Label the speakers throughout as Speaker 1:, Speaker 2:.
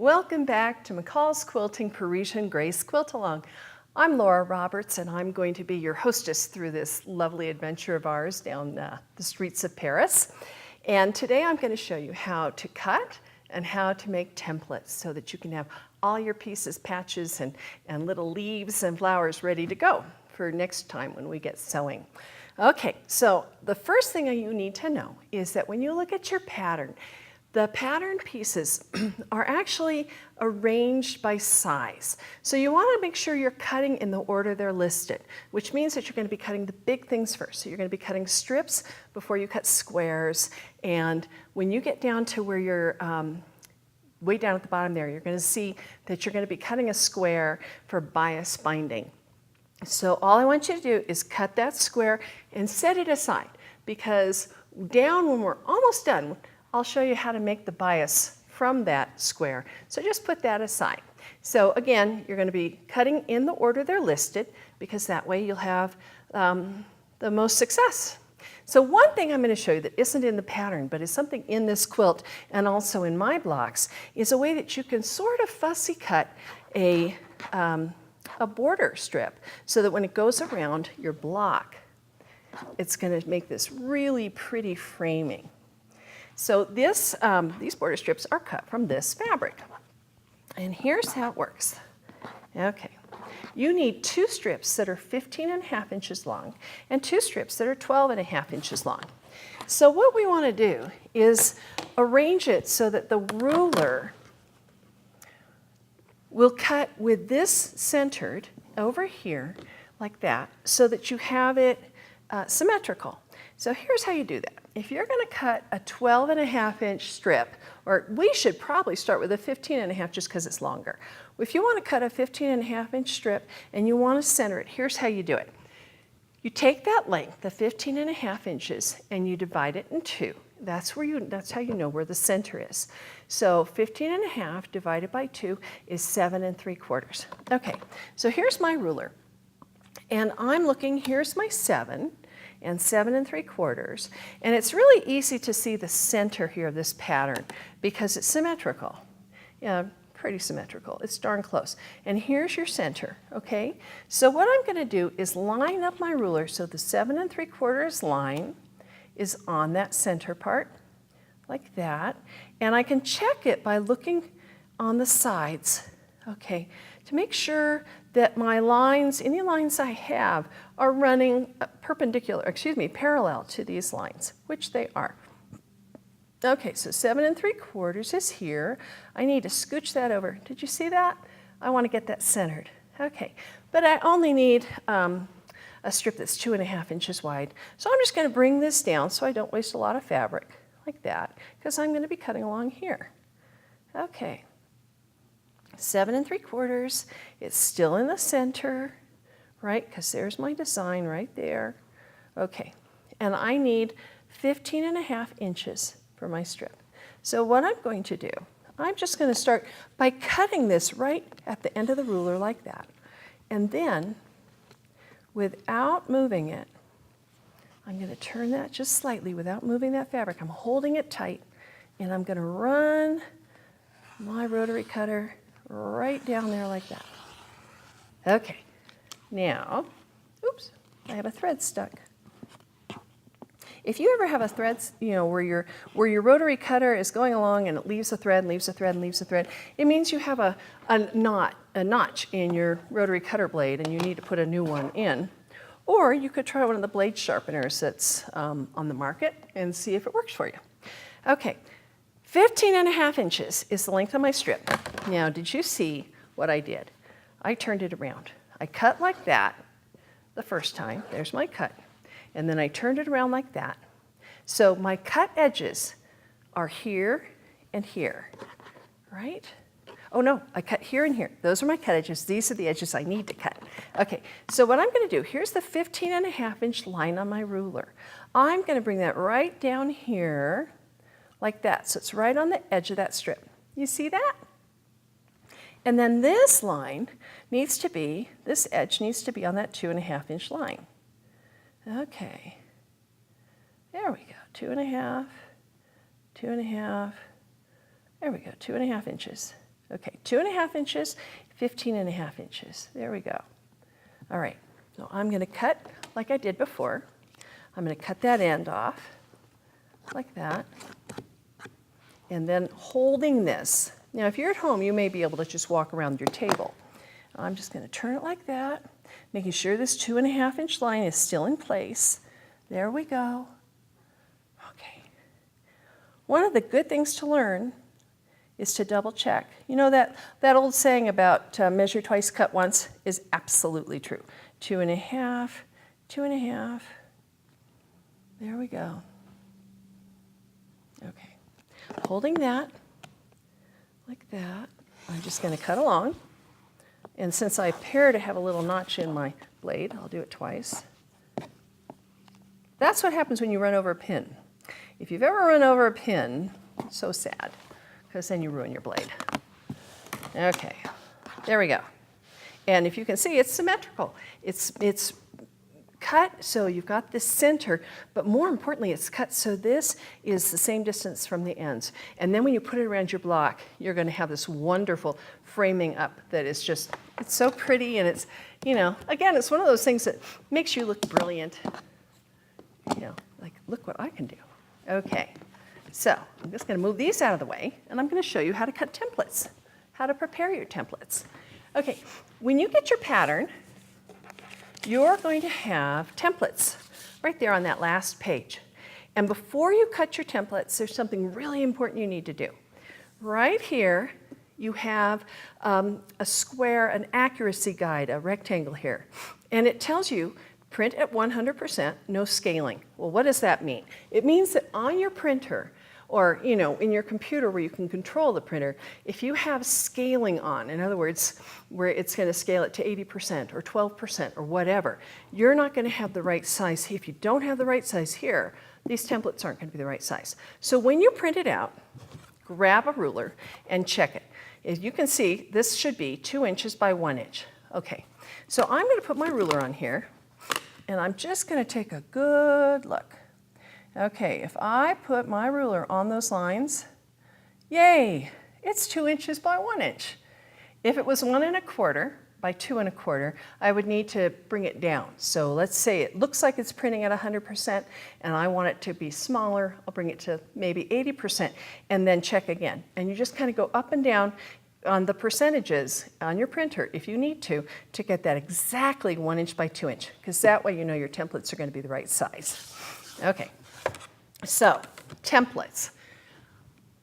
Speaker 1: Welcome back to McCall's Quilting Parisian Grace Quilt-Along. I'm Laura Roberts and I'm going to be your hostess through this lovely adventure of ours down the streets of Paris. And today I'm going to show you how to cut and how to make templates so that you can have all your pieces, patches, and little leaves and flowers ready to go for next time when we get sewing. Okay, so the first thing you need to know is that when you look at your pattern, the pattern pieces are actually arranged by size. So you want to make sure you're cutting in the order they're listed, which means that you're going to be cutting the big things first. So you're going to be cutting strips before you cut squares. And when you get down to where you're way down at the bottom there, you're going to see that you're going to be cutting a square for bias binding. So all I want you to do is cut that square and set it aside, because down when we're almost done, I'll show you how to make the bias from that square. So just put that aside. So again, you're going to be cutting in the order they're listed, because that way you'll have the most success. So one thing I'm going to show you that isn't in the pattern, but is something in this quilt and also in my blocks, is a way that you can sort of fussy cut a border strip so that when it goes around your block, it's going to make this really pretty framing. So this, these border strips are cut from this fabric. And here's how it works. Okay, you need 2 strips that are 15.5 inches long and 2 strips that are 12.5 inches long. So what we want to do is arrange it so that the ruler will cut with this centered over here like that, so that you have it symmetrical. So here's how you do that. If you're going to cut a 12.5 inch strip, or we should probably start with a 15.5 just because it's longer. If you want to cut a 15.5 inch strip and you want to center it, here's how you do it. You take that length, the 15.5 inches, and you divide it in 2. That's how you know where the center is. So 15.5 divided by 2 is 7 3/4. Okay, so here's my ruler. And I'm looking, here's my 7 and 7 3/4. And it's really easy to see the center here of this pattern because it's symmetrical. Yeah, pretty symmetrical. It's darn close. And here's your center, okay? So what I'm going to do is line up my ruler so the 7 3/4 line is on that center part, like that. And I can check it by looking on the sides, okay, to make sure that my lines, any lines I have, are running parallel to these lines, which they are. Okay, so 7 3/4 is here. I need to scooch that over. Did you see that? I want to get that centered. Okay, but I only need a strip that's 2.5 inches wide. So I'm just going to bring this down so I don't waste a lot of fabric, like that, because I'm going to be cutting along here. Okay. 7 3/4, it's still in the center, right? Because there's my design right there. Okay, and I need 15.5 inches for my strip. So what I'm going to do, I'm just going to start by cutting this right at the end of the ruler like that. And then, without moving it, I'm going to turn that just slightly without moving that fabric. I'm holding it tight, and I'm going to run my rotary cutter right down there like that. Okay, now, oops, I have a thread stuck. If you ever have a thread, where your rotary cutter is going along and it leaves a thread, leaves a thread, and leaves a thread, it means you have a notch in your rotary cutter blade and you need to put a new one in. Or you could try one of the blade sharpeners that's on the market and see if it works for you. Okay. 15.5 inches is the length of my strip. Now, did you see what I did? I turned it around. I cut like that the first time. There's my cut. And then I turned it around like that. So my cut edges are here and here, right? Oh no, I cut here and here. Those are my cut edges. These are the edges I need to cut. Okay, so what I'm going to do, here's the 15.5 inch line on my ruler. I'm going to bring that right down here, like that, so it's right on the edge of that strip. You see that? And then this line needs to be, this edge needs to be on that 2.5 inch line. Okay, there we go, 2.5, 2.5, there we go, 2.5 inches. Okay, 2.5 inches, 15.5 inches. There we go. All right, so I'm going to cut like I did before. I'm going to cut that end off like that. And then holding this. Now, if you're at home, you may be able to just walk around your table. I'm just going to turn it like that, making sure this 2.5 inch line is still in place. There we go. Okay. One of the good things to learn is to double check. You know that old saying about measure twice, cut once is absolutely true. 2.5, 2.5. There we go. Okay. Holding that like that, I'm just going to cut along. And since I appear to have a little notch in my blade, I'll do it twice. That's what happens when you run over a pin. If you've ever run over a pin, it's so sad, because then you ruin your blade. Okay, there we go. And if you can see, it's symmetrical. It's cut so you've got this center, but more importantly, it's cut so this is the same distance from the ends. And then when you put it around your block, you're going to have this wonderful framing up that is just, it's so pretty, and it's, you know, again, it's one of those things that makes you look brilliant. You know, like, look what I can do. Okay, so I'm just going to move these out of the way, and I'm going to show you how to cut templates, how to prepare your templates. Okay, when you get your pattern, you're going to have templates right there on that last page. And before you cut your templates, there's something really important you need to do. Right here, you have a square, an accuracy guide, a rectangle here. And it tells you print at 100%, no scaling. Well, what does that mean? It means that on your printer, or you know, in your computer where you can control the printer, if you have scaling on, in other words, where it's going to scale it to 80% or 12% or whatever, you're not going to have the right size. If you don't have the right size here, these templates aren't going to be the right size. So when you print it out, grab a ruler and check it. As you can see, this should be 2 inches by 1 inch. Okay, so I'm going to put my ruler on here, and I'm just going to take a good look. Okay, if I put my ruler on those lines, yay, it's 2 inches by 1 inch. If it was 1 1/4 by 2 1/4, I would need to bring it down. So let's say it looks like it's printing at 100%, and I want it to be smaller. I'll bring it to maybe 80%, and then check again. And you just kind of go up and down on the percentages on your printer, if you need to get that exactly 1 inch by 2 inch, because that way you know your templates are going to be the right size. Okay. So, templates.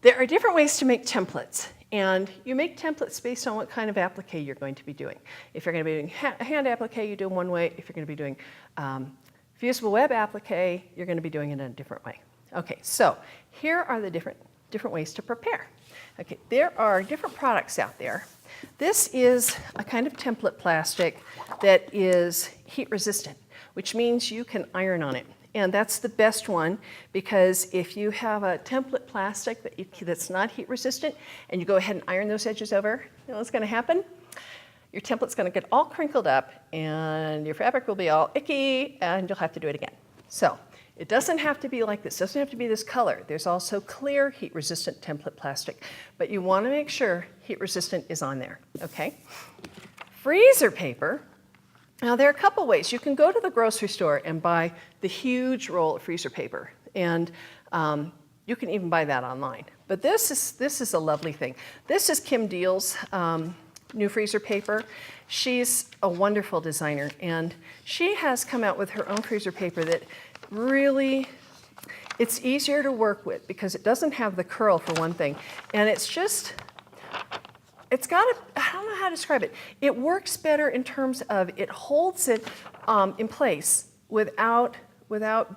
Speaker 1: There are different ways to make templates, and you make templates based on what kind of applique you're going to be doing. If you're going to be doing hand applique, you do them one way. If you're going to be doing fusible web applique, you're going to be doing it in a different way. Okay, so here are the different ways to prepare. Okay, there are different products out there. This is a kind of template plastic that is heat resistant, which means you can iron on it. And that's the best one, because if you have a template plastic that's not heat resistant and you go ahead and iron those edges over, you know what's going to happen? Your template's going to get all crinkled up and your fabric will be all icky and you'll have to do it again. So it doesn't have to be like this. It doesn't have to be this color. There's also clear heat resistant template plastic, but you want to make sure heat resistant is on there, okay? Freezer paper. Now, there are a couple ways. You can go to the grocery store and buy the huge roll of freezer paper, and you can even buy that online. But this is a lovely thing. This is Kim Deal's new freezer paper. She's a wonderful designer, and she has come out with her own freezer paper that really, it's easier to work with because it doesn't have the curl, for one thing, and it's just, it's got a, I don't know how to describe it. It works better in terms of it holds it in place without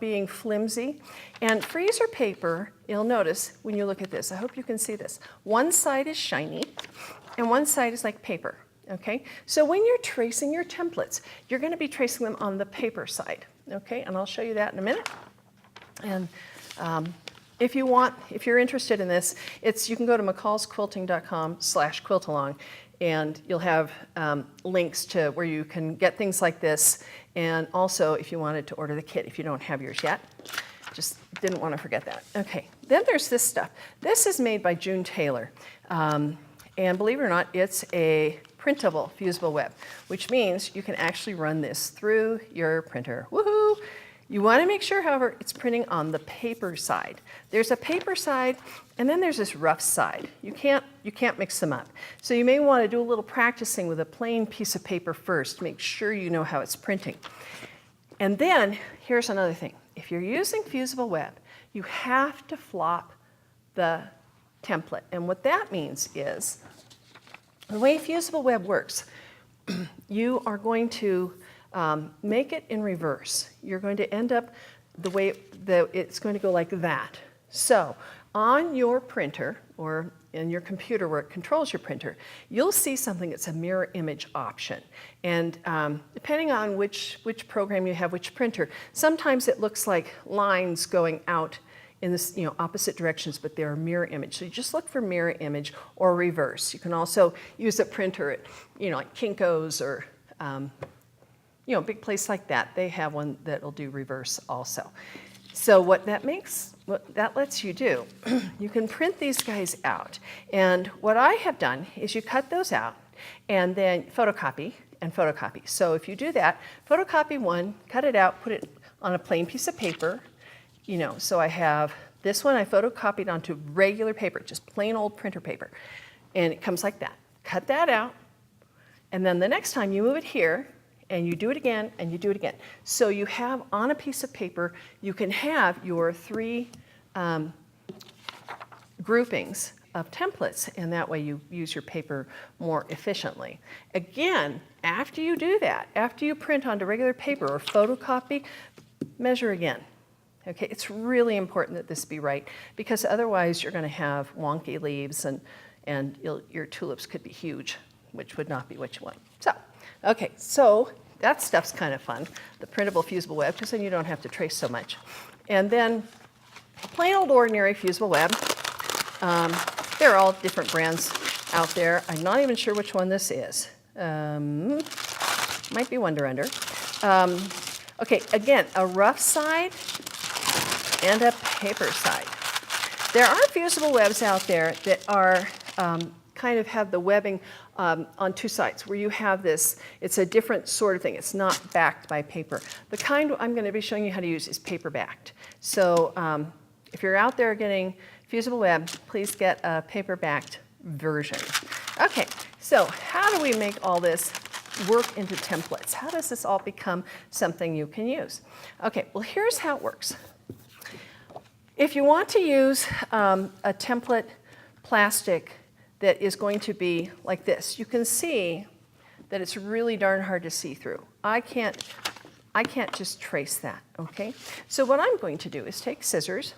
Speaker 1: being flimsy. And freezer paper, you'll notice when you look at this, I hope you can see this. One side is shiny and one side is like paper, okay? So when you're tracing your templates, you're gonna be tracing them on the paper side, okay? And I'll show you that in a minute. And if you're interested in this, you can go to mccallsquilting.com/quiltalong, and you'll have links to where you can get things like this, and also if you wanted to order the kit if you don't have yours yet. Just didn't want to forget that. Okay, then there's this stuff. This is made by June Taylor, And believe it or not, it's a printable fusible web, which means you can actually run this through your printer. Woohoo! You want to make sure, however, it's printing on the paper side. There's a paper side, and then there's this rough side. You can't mix them up. So you may want to do a little practicing with a plain piece of paper first. Make sure you know how it's printing. And then, here's another thing. If you're using fusible web, you have to flop the template. And what that means is, the way fusible web works, you are going to make it in reverse. You're going to end up the way that it's going to go like that. So on your printer or in your computer where it controls your printer, you'll see something that's a mirror image option. And depending on which program you have, which printer, sometimes it looks like lines going out in this, opposite directions, but they're a mirror image. So you just look for mirror image or reverse. You can also use a printer at, like Kinko's or a big place like that. They have one that'll do reverse also. So what that lets you do, you can print these guys out. And what I have done is you cut those out and then photocopy and photocopy. So if you do that, photocopy one, cut it out, put it on a plain piece of paper. So I have this one I photocopied onto regular paper, just plain old printer paper. And it comes like that. Cut that out. And then the next time you move it here, and you do it again, and you do it again. So you have on a piece of paper, you can have your 3 groupings of templates, and that way you use your paper more efficiently. Again, after you do that, after you print onto regular paper or photocopy, measure again. Okay, it's really important that this be right, because otherwise you're going to have wonky leaves, and your tulips could be huge, which would not be what you want. Okay, so that stuff's kind of fun, the printable fusible web, because then you don't have to trace so much. And then plain old ordinary fusible web. There are all different brands out there. I'm not even sure which one this is. Might be Wonder Under. Okay, again, a rough side and a paper side. There are fusible webs out there that are kind of have the webbing on 2 sides, where you have this, it's a different sort of thing. It's not backed by paper. The kind I'm going to be showing you how to use is paper backed. So if you're out there getting fusible web, please get a paper backed version. Okay, so how do we make all this work into templates? How does this all become something you can use? Okay, well, here's how it works. If you want to use a template plastic that is going to be like this, you can see that it's really darn hard to see through. I can't just trace that, okay? So what I'm going to do is take scissors,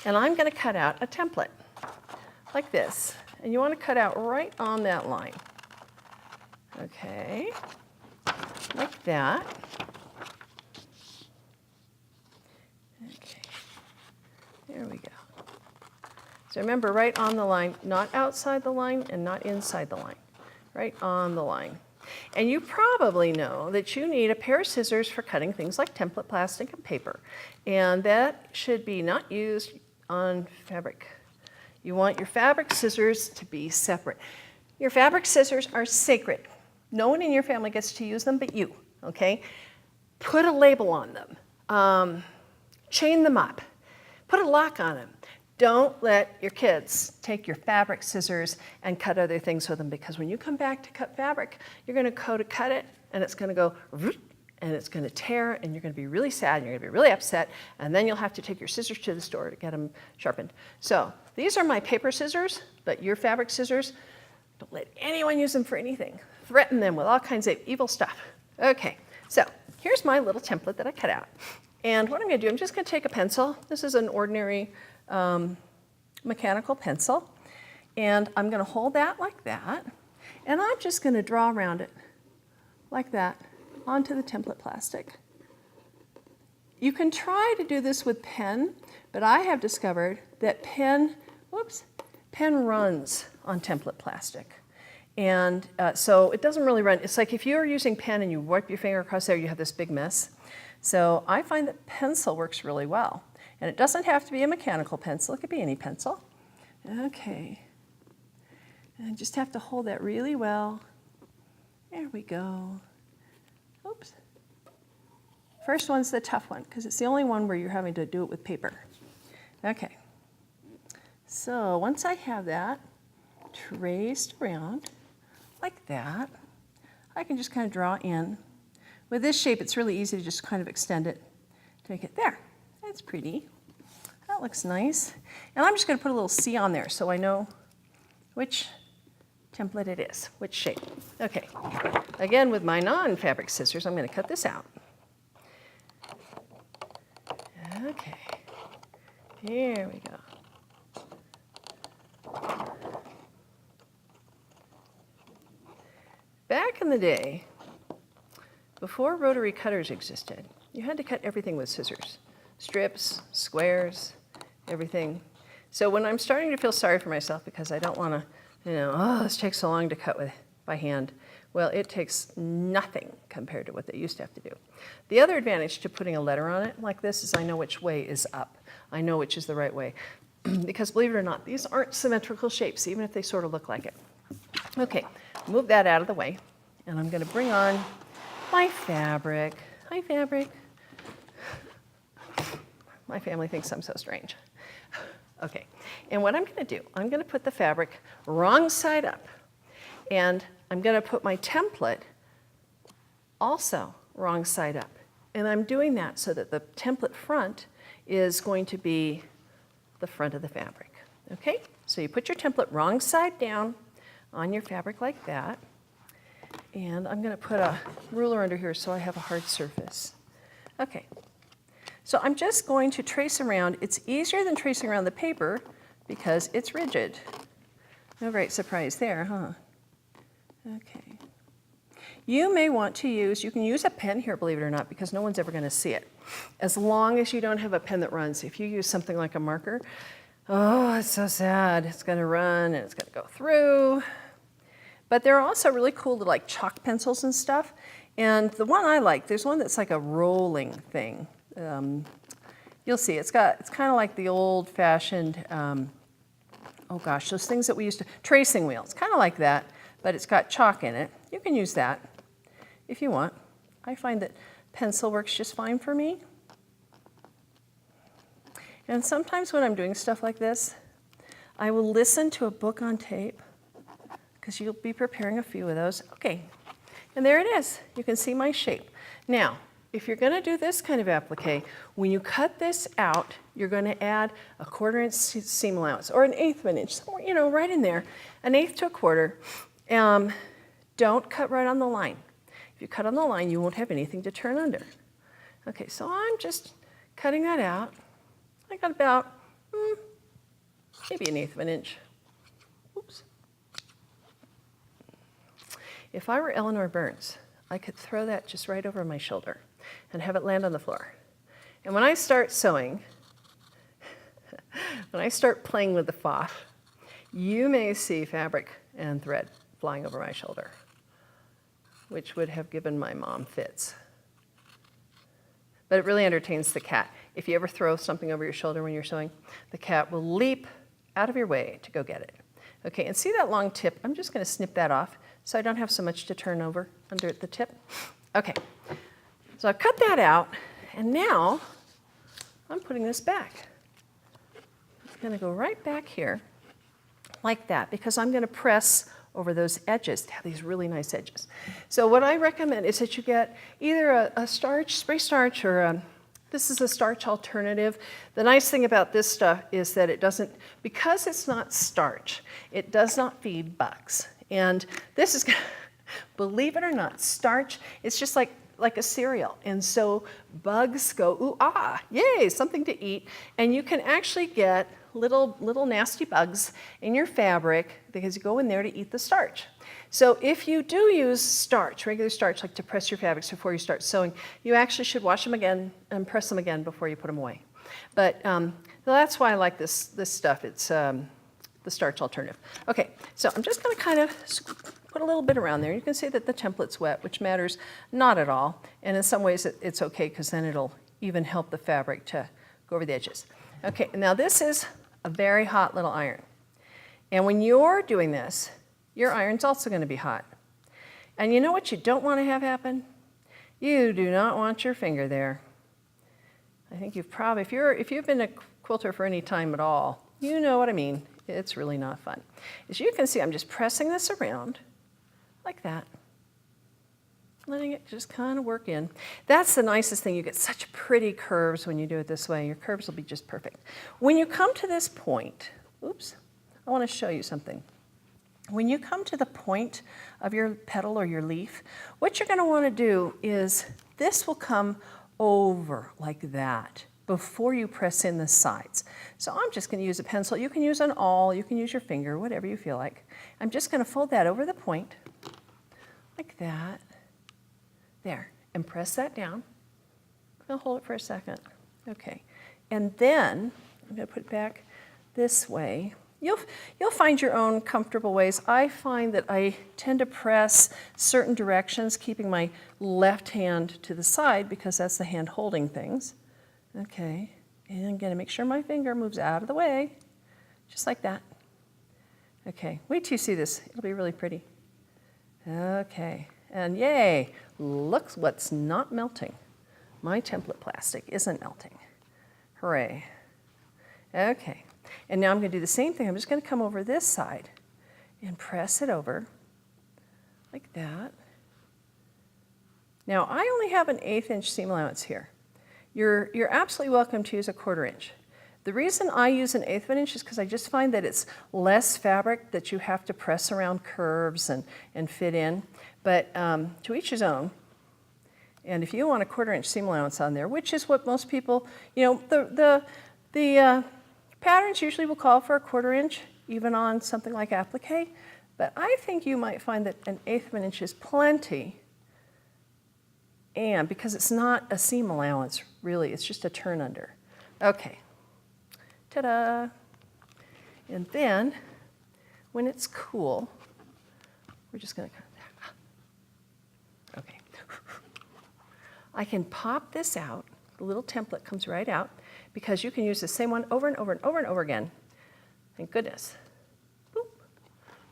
Speaker 1: and I'm going to cut out a template like this. And you want to cut out right on that line. Okay, like that. Okay, there we go. So remember, right on the line, not outside the line and not inside the line, right on the line. And you probably know that you need a pair of scissors for cutting things like template plastic and paper. And that should be not used on fabric. You want your fabric scissors to be separate. Your fabric scissors are sacred. No one in your family gets to use them but you, okay? Put a label on them. Chain them up. Put a lock on them. Don't let your kids take your fabric scissors and cut other things with them, because when you come back to cut fabric, you're going to go to cut it, and it's going to go, and it's going to tear, and you're going to be really sad, and you're going to be really upset, and then you'll have to take your scissors to the store to get them sharpened. So these are my paper scissors, but your fabric scissors, don't let anyone use them for anything. Threaten them with all kinds of evil stuff. Okay, so here's my little template that I cut out. And what I'm going to do, I'm just going to take a pencil. This is an ordinary mechanical pencil, and I'm going to hold that like that, and I'm just going to draw around it like that onto the template plastic. You can try to do this with pen, but I have discovered that pen runs on template plastic. And so it doesn't really run. It's like if you're using pen and you wipe your finger across there, you have this big mess. So I find that pencil works really well. And it doesn't have to be a mechanical pencil. It could be any pencil. Okay. And I just have to hold that really well. There we go. Oops. First one's the tough one because it's the only one where you're having to do it with paper. Okay. So once I have that traced around like that, I can just kind of draw in. With this shape, it's really easy to just kind of extend it to make it there. That's pretty. That looks nice. And I'm just going to put a little C on there so I know which template it is, which shape. Okay. Again, with my non-fabric scissors, I'm going to cut this out. Okay. Here we go. Back in the day, before rotary cutters existed, you had to cut everything with scissors. Strips, squares, everything. So when I'm starting to feel sorry for myself because I don't want to, oh, this takes so long to cut by hand, well, it takes nothing compared to what they used to have to do. The other advantage to putting a letter on it like this is I know which way is up. I know which is the right way. Because believe it or not, these aren't symmetrical shapes, even if they sort of look like it. Okay, move that out of the way. And I'm going to bring on my fabric. Hi, fabric. My family thinks I'm so strange. Okay, and what I'm going to do, I'm going to put the fabric wrong side up. And I'm going to put my template also wrong side up. And I'm doing that so that the template front is going to be the front of the fabric. Okay, so you put your template wrong side down on your fabric like that. And I'm going to put a ruler under here so I have a hard surface. Okay, so I'm just going to trace around. It's easier than tracing around the paper because it's rigid. No great surprise there, huh? Okay. You may want to use, you can use a pen here, believe it or not, because no one's ever going to see it. As long as you don't have a pen that runs. If you use something like a marker, oh, it's so sad. It's going to run and it's going to go through. But there are also really cool like chalk pencils and stuff. And the one I like, there's one that's like a rolling thing. You'll see, it's kind of like the old-fashioned, oh gosh, those things that we used to, tracing wheel. It's kind of like that, but it's got chalk in it. You can use that if you want. I find that pencil works just fine for me. And sometimes when I'm doing stuff like this, I will listen to a book on tape, because you'll be preparing a few of those. Okay, and there it is. You can see my shape. Now, if you're going to do this kind of applique, when you cut this out, you're going to add a 1/4 inch seam allowance, or an 1/8 of an inch, somewhere, right in there, an 1/8 to a 1/4. Don't cut right on the line. If you cut on the line, you won't have anything to turn under. Okay, so I'm just cutting that out. I got about maybe an 1/8 of an inch. Oops. If I were Eleanor Burns, I could throw that just right over my shoulder and have it land on the floor. And when I start sewing, when I start playing with the faff, you may see fabric and thread flying over my shoulder, which would have given my mom fits. But it really entertains the cat. If you ever throw something over your shoulder when you're sewing, the cat will leap out of your way to go get it. Okay, and see that long tip? I'm just going to snip that off so I don't have so much to turn over under the tip. Okay, so I've cut that out, and now I'm putting this back. It's going to go right back here like that because I'm going to press over those edges to have these really nice edges. So what I recommend is that you get either a starch, spray starch, or this is a starch alternative. The nice thing about this stuff is that it doesn't, because it's not starch, it does not feed bugs. And this is, believe it or not, starch, it's just like a cereal. And so bugs go, ooh, ah, yay, something to eat. And you can actually get little nasty bugs in your fabric because you go in there to eat the starch. So if you do use starch, regular starch, like to press your fabrics before you start sewing, you actually should wash them again and press them again before you put them away. But that's why I like this stuff. It's the starch alternative. Okay, so I'm just going to kind of put a little bit around there. You can see that the template's wet, which matters not at all. And in some ways it's okay because then it'll even help the fabric to go over the edges. Okay, now this is a very hot little iron. And when you're doing this, your iron's also going to be hot. And you know what you don't want to have happen? You do not want your finger there. I think you've probably, if you've been a quilter for any time at all, you know what I mean. It's really not fun. As you can see, I'm just pressing this around like that, letting it just kind of work in. That's the nicest thing. You get such pretty curves when you do it this way. Your curves will be just perfect. When you come to this point, oops, I want to show you something. When you come to the point of your petal or your leaf, what you're going to want to do is this will come over like that before you press in the sides. So I'm just going to use a pencil. You can use an awl, you can use your finger, whatever you feel like. I'm just going to fold that over the point like that. There, and press that down. I'll hold it for a second. Okay, and then I'm going to put it back this way. You'll find your own comfortable ways. I find that I tend to press certain directions, keeping my left hand to the side because that's the hand holding things. Okay, and I'm going to make sure my finger moves out of the way, just like that. Okay, wait till you see this. It'll be really pretty. Okay, and yay, look what's not melting. My template plastic isn't melting. Hooray. Okay, and now I'm going to do the same thing. I'm just going to come over this side and press it over like that. Now, I only have an 1/8 inch seam allowance here. You're absolutely welcome to use a 1/4 inch. The reason I use an 1/8 of an inch is because I just find that it's less fabric that you have to press around curves and fit in. But to each his own. And if you want a 1/4 inch seam allowance on there, which is what most people, you know, the patterns usually will call for a 1/4 inch, even on something like applique. But I think you might find that an 1/8 of an inch is plenty. And because it's not a seam allowance, really, it's just a turn under. Okay, ta-da. And then, when it's cool, we're just gonna, okay. I can pop this out, the little template comes right out, because you can use the same one over and over and over and over again. Thank goodness. Boop.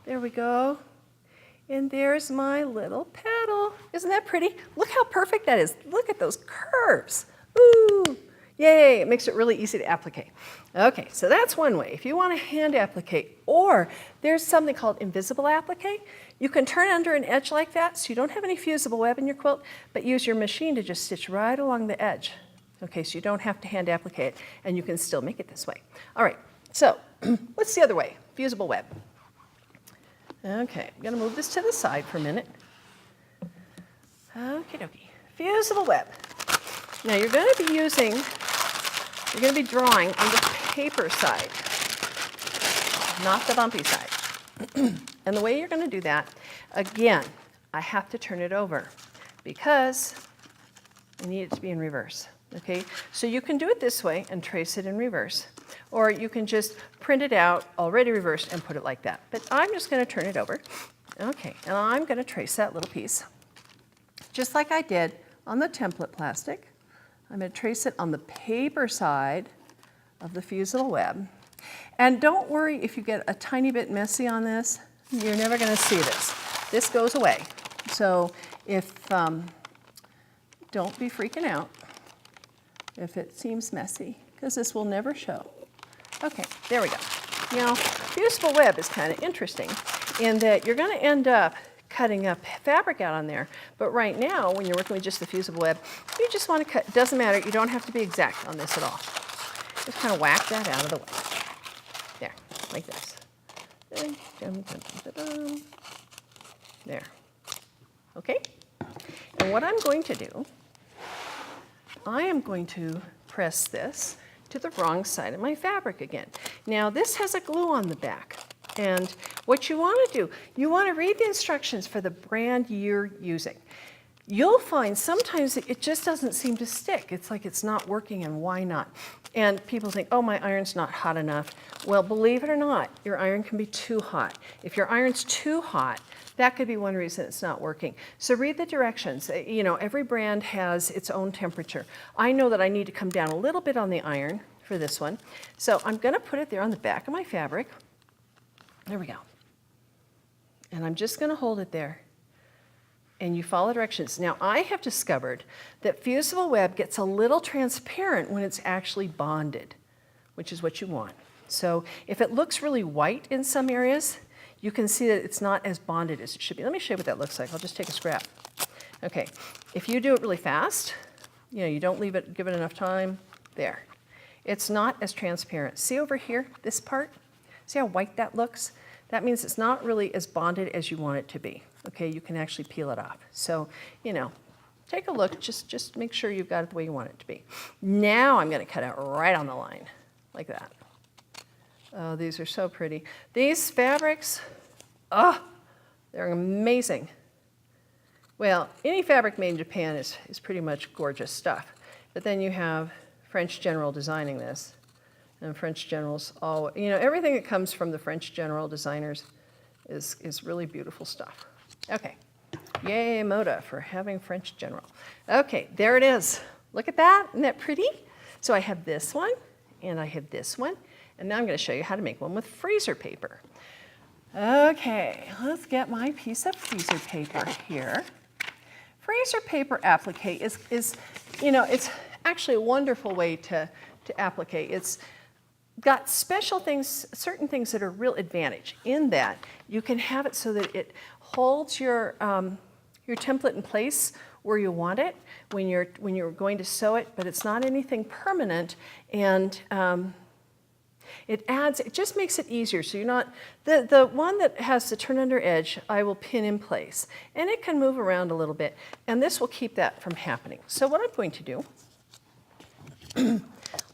Speaker 1: There we go. And there's my little petal. Isn't that pretty? Look how perfect that is. Look at those curves. Ooh, yay, it makes it really easy to applique. Okay, so that's one way. If you want to hand applique, or there's something called invisible applique. You can turn under an edge like that so you don't have any fusible web in your quilt, but use your machine to just stitch right along the edge. Okay, so you don't have to hand applique it, and you can still make it this way. All right, so what's the other way? Fusible web. Okay, I'm going to move this to the side for a minute. Okie dokie. Fusible web. Now you're going to be drawing on the paper side, not the bumpy side. And the way you're going to do that, again, I have to turn it over because I need it to be in reverse. Okay, so you can do it this way and trace it in reverse. Or you can just print it out already reversed and put it like that. But I'm just going to turn it over. Okay, and I'm going to trace that little piece. Just like I did on the template plastic. I'm going to trace it on the paper side of the fusible web. And don't worry if you get a tiny bit messy on this. You're never going to see this. This goes away. So if, don't be freaking out if it seems messy, because this will never show. Okay, there we go. Now, fusible web is kind of interesting in that you're going to end up cutting up fabric out on there. But right now, when you're working with just the fusible web, you just want to cut. It doesn't matter. You don't have to be exact on this at all. Just kind of whack that out of the way. There, like this. There. Okay? And what I'm going to do, I am going to press this to the wrong side of my fabric again. Now this has a glue on the back, and what you want to do, you want to read the instructions for the brand you're using. You'll find sometimes it just doesn't seem to stick. It's like it's not working, and why not? And people think, oh, my iron's not hot enough. Well, believe it or not, your iron can be too hot. If your iron's too hot, that could be one reason it's not working. So read the directions. You know, every brand has its own temperature. I know that I need to come down a little bit on the iron for this one. So I'm going to put it there on the back of my fabric. There we go. And I'm just going to hold it there. And you follow directions. Now, I have discovered that fusible web gets a little transparent when it's actually bonded, which is what you want. So if it looks really white in some areas, you can see that it's not as bonded as it should be. Let me show you what that looks like. I'll just take a scrap. Okay, if you do it really fast, you don't give it enough time, there. It's not as transparent. See over here, this part? See how white that looks? That means it's not really as bonded as you want it to be. Okay, you can actually peel it off. So, take a look, just make sure you've got it the way you want it to be. Now I'm going to cut out right on the line, like that. Oh, these are so pretty. These fabrics, they're amazing. Well, any fabric made in Japan is pretty much gorgeous stuff. But then you have French General designing this. And French Generals, everything that comes from the French General designers is really beautiful stuff. Okay, yay Moda for having French General. Okay, there it is. Look at that, isn't that pretty? So I have this one, and I have this one, and now I'm going to show you how to make one with freezer paper. Okay, let's get my piece of freezer paper here. Freezer paper applique is it's actually a wonderful way to applique. It's got special things, certain things that are real advantage in that you can have it so that it holds your template in place where you want it when you're going to sew it, but it's not anything permanent, and it just makes it easier. So you're not, the one that has the turn under edge, I will pin in place, and it can move around a little bit, and this will keep that from happening. So what I'm going to do,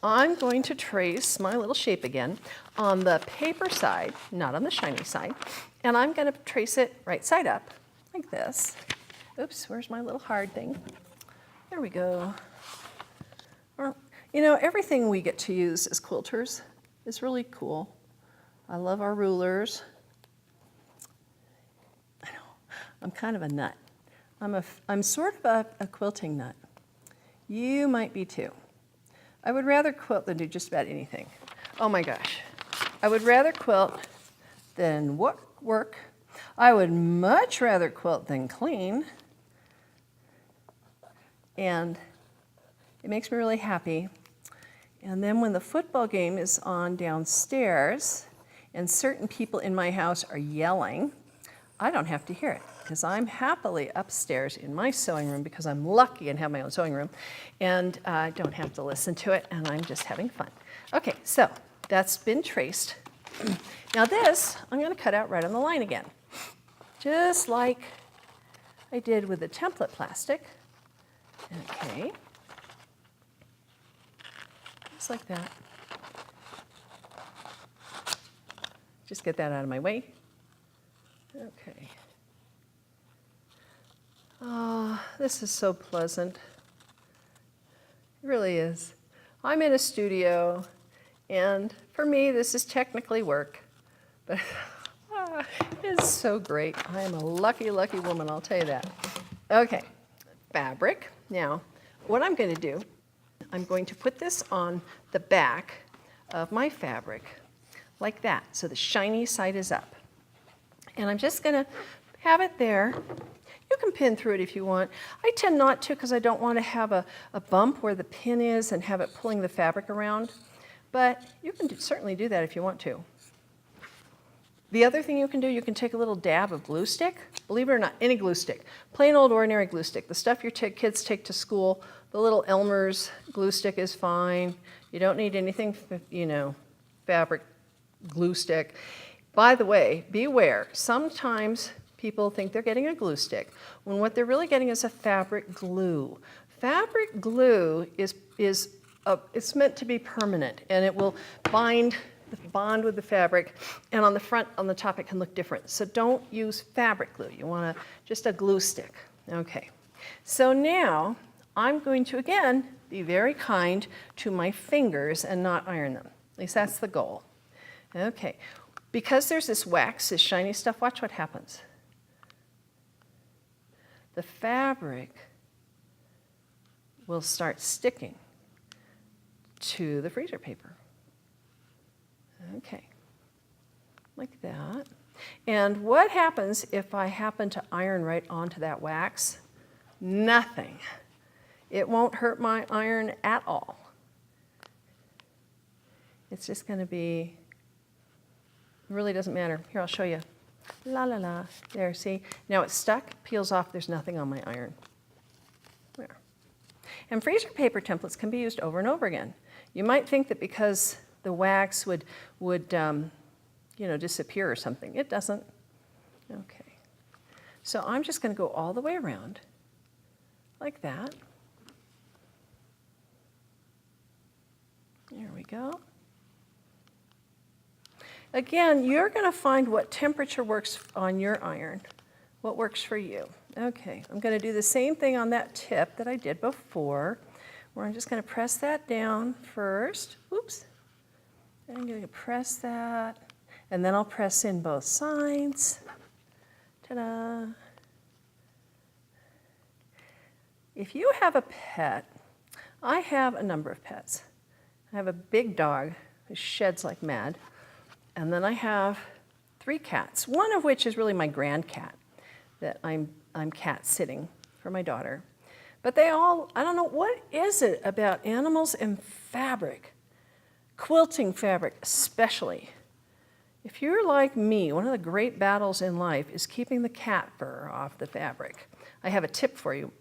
Speaker 1: I'm going to trace my little shape again on the paper side, not on the shiny side, and I'm going to trace it right side up, like this. Oops, where's my little hard thing? There we go. Everything we get to use as quilters is really cool. I love our rulers. I know, I'm kind of a nut. I'm sort of a quilting nut. You might be too. I would rather quilt than do just about anything. Oh my gosh. I would rather quilt than work. I would much rather quilt than clean. And it makes me really happy. And then when the football game is on downstairs and certain people in my house are yelling, I don't have to hear it because I'm happily upstairs in my sewing room because I'm lucky and have my own sewing room, and I don't have to listen to it, and I'm just having fun. Okay, so that's been traced. Now this, I'm going to cut out right on the line again, just like I did with the template plastic. Okay, just like that. Just get that out of my way. Okay. Oh, this is so pleasant. It really is. I'm in a studio, and for me, this is technically work, but it's so great. I am a lucky, lucky woman, I'll tell you that. Okay, fabric. Now, what I'm going to do, I'm going to put this on the back of my fabric like that, so the shiny side is up. And I'm just going to have it there. You can pin through it if you want. I tend not to because I don't want to have a bump where the pin is and have it pulling the fabric around. But you can certainly do that if you want to. The other thing you can do, you can take a little dab of glue stick. Believe it or not, any glue stick. Plain old ordinary glue stick. The stuff your kids take to school, the little Elmer's glue stick is fine. You don't need anything, fabric glue stick. By the way, beware. Sometimes people think they're getting a glue stick when what they're really getting is a fabric glue. Fabric glue it's meant to be permanent, and it will bond with the fabric, and on the front, on the top, it can look different. So don't use fabric glue. You want just a glue stick. Okay. So now I'm going to, again, be very kind to my fingers and not iron them. At least that's the goal. Okay. Because there's this wax, this shiny stuff, watch what happens. The fabric will start sticking to the freezer paper. Okay, like that. And what happens if I happen to iron right onto that wax? Nothing. It won't hurt my iron at all. It's just going to be, it really doesn't matter. Here, I'll show you. La la la. There, see? Now it's stuck, peels off, there's nothing on my iron. There. And freezer paper templates can be used over and over again. You might think that because the wax would disappear or something. It doesn't. Okay. So I'm just going to go all the way around like that. There we go. Again, you're going to find what temperature works on your iron, what works for you. Okay, I'm going to do the same thing on that tip that I did before, where I'm just going to press that down first. Oops. I'm going to press that, and then I'll press in both sides. Ta-da. If you have a pet, I have a number of pets. I have a big dog who sheds like mad. And then I have 3 cats, one of which is really my grand cat that I'm cat sitting for my daughter. But they all, I don't know, what is it about animals and fabric, quilting fabric especially? If you're like me, one of the great battles in life is keeping the cat fur off the fabric. I have a tip for you.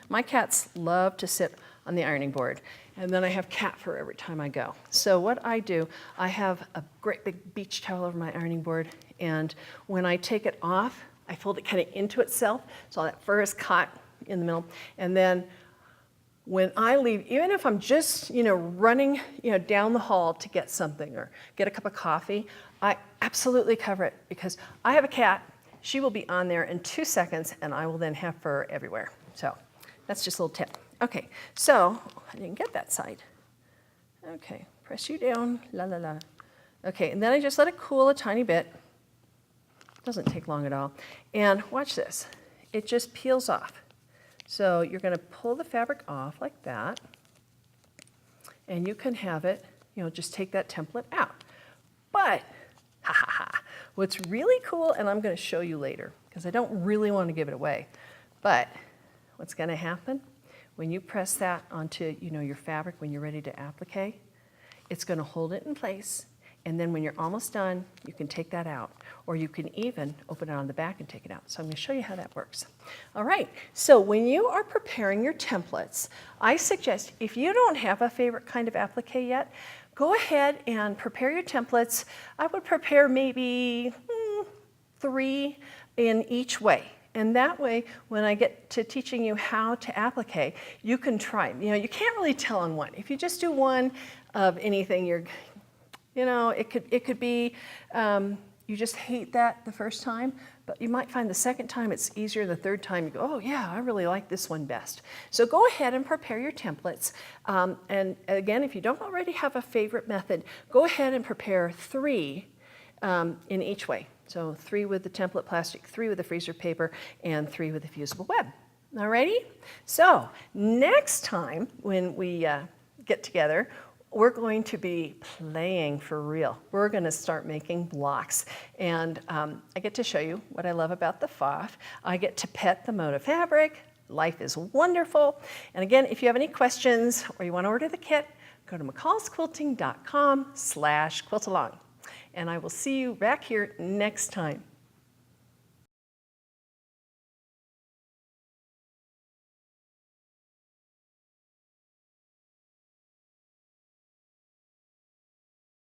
Speaker 1: My cats love to sit on the ironing board, and then I have cat fur every time I go. So what I do, I have a great big beach towel over my ironing board, and when I take it off, I fold it kind of into itself, so all that fur is caught in the middle. And then when I leave, even if I'm just running down the hall to get something or get a cup of coffee, I absolutely cover it, because I have a cat. She will be on there in 2 seconds, and I will then have fur everywhere. So that's just a little tip. Okay, so I didn't get that side. Okay, press you down, la la la. Okay, and then I just let it cool a tiny bit. Doesn't take long at all. And watch this, it just peels off. So you're going to pull the fabric off like that, and you can have it, just take that template out. But, ha ha ha, what's really cool, and I'm going to show you later, because I don't really want to give it away, but what's going to happen? When you press that onto your fabric when you're ready to applique, it's going to hold it in place, and then when you're almost done, you can take that out, or you can even open it on the back and take it out. So I'm going to show you how that works. All right, so when you are preparing your templates, I suggest, if you don't have a favorite kind of applique yet, go ahead and prepare your templates. I would prepare maybe 3 in each way. And that way, when I get to teaching you how to applique, you can try. You can't really tell on one. If you just do one of anything, it could be you just hate that the first time, but you might find the second time it's easier. The third time you go, oh yeah, I really like this one best. So go ahead and prepare your templates. And again, if you don't already have a favorite method, go ahead and prepare 3 in each way. So 3 with the template plastic, 3 with the freezer paper, and 3 with the fusible web. Alrighty? So next time when we get together, we're going to be playing for real. We're going to start making blocks. And I get to show you what I love about the FOF. I get to pet the motif fabric. Life is wonderful. And again, if you have any questions or you want to order the kit, go to mccallsquilting.com/quiltalong. And I will see you back here next time.